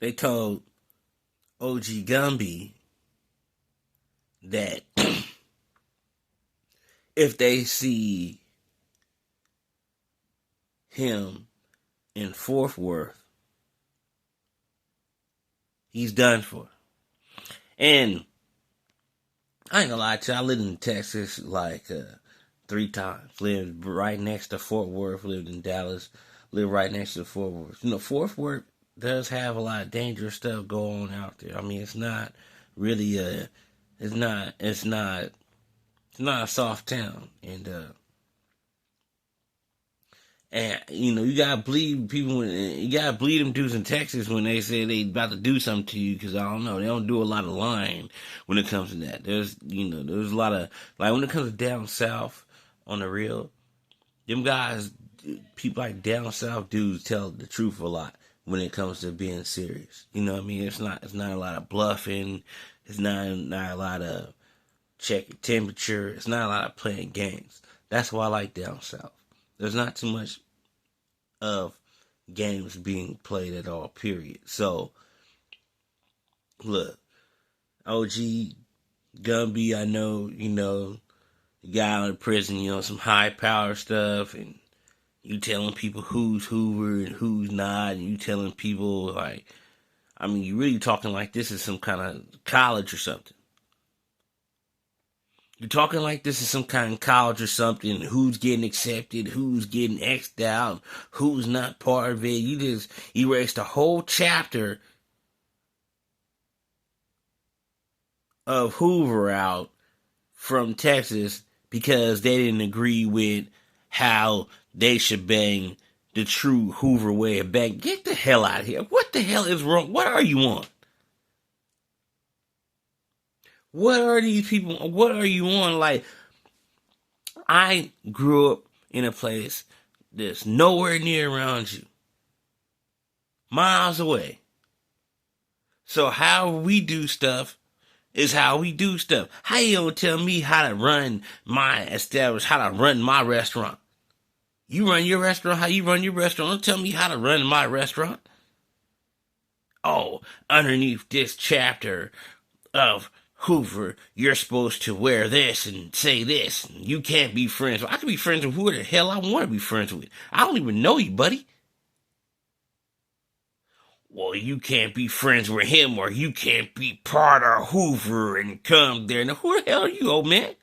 they told OG Gumby that if they see him in Fort Worth, he's done for. And I ain't gonna lie to you, I lived in Texas like 3 times. Lived right next to Fort Worth, lived in Dallas, lived right next to Fort Worth. You know, Fort Worth does have a lot of dangerous stuff going on out there. I mean, it's not really it's not a soft town. And you know, you gotta believe people. You gotta believe them dudes in Texas when they say they about to do something to you. Because I don't know, they don't do a lot of lying when it comes to that. There's a lot of like when it comes to down south on the real. Them guys, people like down south dudes tell the truth a lot when it comes to being serious. You know what I mean? It's not a lot of bluffing. It's not a lot of check your temperature. It's not a lot of playing games. That's why I like down south. There's not too much of games being played at all, period. So, look, OG Gumby, I know, the guy out of prison, some high power stuff, and you telling people who's Hoover and who's not, and you telling people, like, I mean, you really talking like this is some kind of college or something. You're talking like this is some kind of college or something. Who's getting accepted? Who's getting X'd out? Who's not part of it? You just erased a whole chapter of Hoover out from Texas because they didn't agree with how they should bang the true Hoover way of bang. Get the hell out of here. What the hell is wrong? What are you on? What are these people? What are you on? Like, I grew up in a place that's nowhere near around you. Miles away. So how we do stuff is how we do stuff. How you gonna tell me how to run my establishment, how to run my restaurant? You run your restaurant, how you run your restaurant. Don't tell me how to run my restaurant. Oh, underneath this chapter of Hoover, you're supposed to wear this and say this. And you can't be friends. I can be friends with who the hell I want to be friends with. I don't even know you, buddy. Well, you can't be friends with him or you can't be part of Hoover and come there. Now, who the hell are you, old man?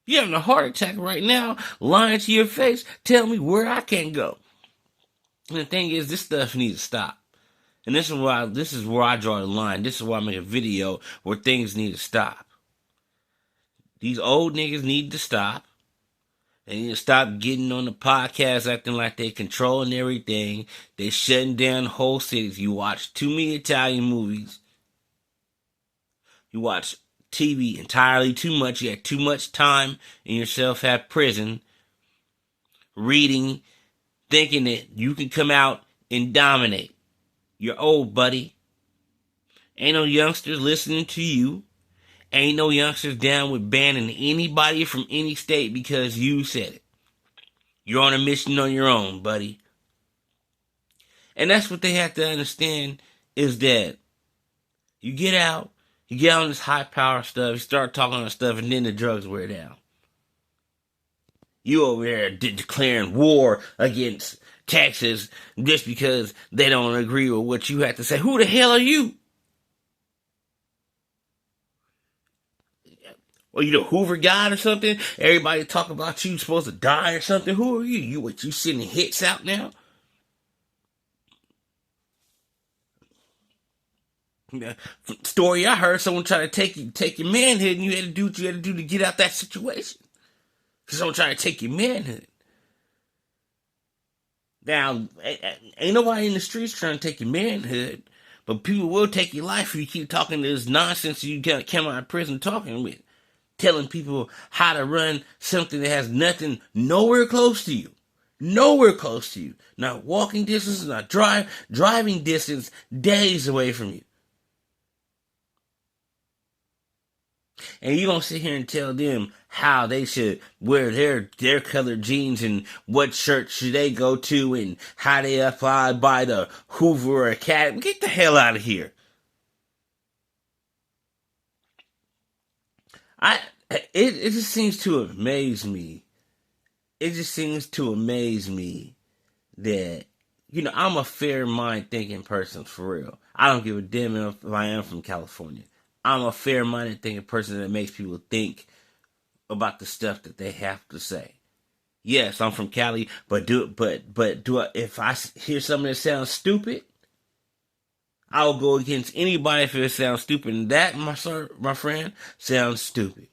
You're having a heart attack right now, lying to your face, tell me where I can go. And the thing is, this stuff needs to stop. And this is where I draw the line. This is why I make a video where things need to stop. These old niggas need to stop. They need to stop getting on the podcast acting like they controlling everything. They shutting down whole cities. You watch too many Italian movies. You watch TV entirely too much. You had too much time in yourself at prison. Reading, thinking that you can come out and dominate. You're old, buddy. Ain't no youngsters listening to you. Ain't no youngsters down with banning anybody from any state because you said it. You're on a mission on your own, buddy. And that's what they have to understand is that you get out, you get on this high power stuff, you start talking on stuff, and then the drugs wear down. You over there declaring war against Texas just because they don't agree with what you have to say. Who the hell are you? Well, you the Hoover God or something? Everybody talk about you supposed to die or something? Who are you? You sending hits out now? Story I heard, someone try to take your manhood, and you had to do what you had to do to get out that situation. Someone trying to take your manhood. Now, ain't nobody in the streets trying to take your manhood, but people will take your life if you keep talking this nonsense you came out of prison talking with. Telling people how to run something that has nothing, nowhere close to you. Nowhere close to you. Not walking distance, not driving distance, days away from you. And you gonna sit here and tell them how they should wear their colored jeans and what church should they go to and how they apply by the Hoover Academy. Get the hell out of here. It just seems to amaze me. It just seems to amaze me that, I'm a fair mind thinking person for real. I don't give a damn if I am from California. I'm a fair minded thinking person that makes people think about the stuff that they have to say. Yes, I'm from Cali, but if I hear something that sounds stupid, I'll go against anybody if it sounds stupid. And that, my friend, sounds stupid.